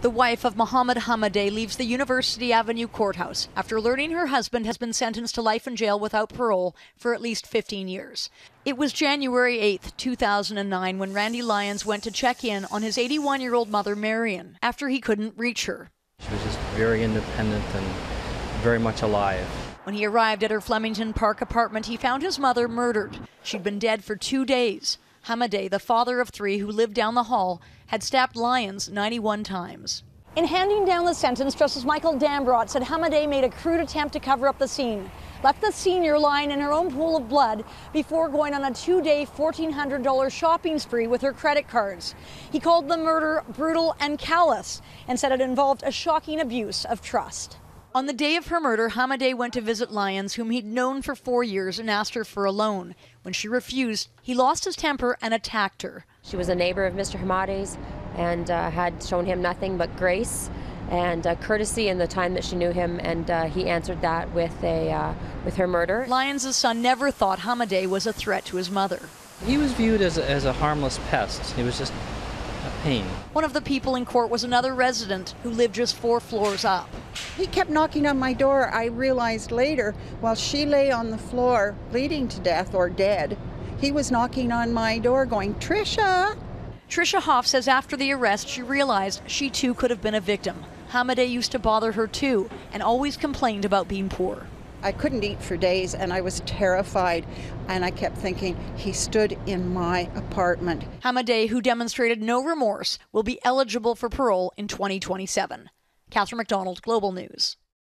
The wife of Mohammad Hamadeh leaves the University Avenue courthouse after learning her husband has been sentenced to life in jail without parole for at least 15 years. It was January 8, 2009, when Randy Lyons went to check in on his 81-year-old mother, Marion, after he couldn't reach her. She was just very independent and very much alive. When he arrived at her Flemington Park apartment, he found his mother murdered. She'd been dead for 2 days. Hamadeh, the father of 3 who lived down the hall, had stabbed Lyons 91 times. In handing down the sentence, Justice Michael Dambrot said Hamadeh made a crude attempt to cover up the scene, left the senior lying in her own pool of blood before going on a 2-day $1,400 shopping spree with her credit cards. He called the murder brutal and callous and said it involved a shocking abuse of trust. On the day of her murder, Hamadeh went to visit Lyons, whom he'd known for 4 years, and asked her for a loan. When she refused, he lost his temper and attacked her. She was a neighbor of Mr. Hamadeh's and had shown him nothing but grace and courtesy in the time that she knew him, and he answered that with her murder. Lyons' son never thought Hamadeh was a threat to his mother. He was viewed as a harmless pest. He was just a pain. One of the people in court was another resident who lived just 4 floors up. He kept knocking on my door. I realized later, while she lay on the floor bleeding to death or dead, he was knocking on my door going, "Tricia!" Tricia Hoff says after the arrest, she realized she too could have been a victim. Hamadeh used to bother her too and always complained about being poor. I couldn't eat for days and I was terrified, and I kept thinking, he stood in my apartment. Hamadeh, who demonstrated no remorse, will be eligible for parole in 2027. Catherine McDonald, Global News.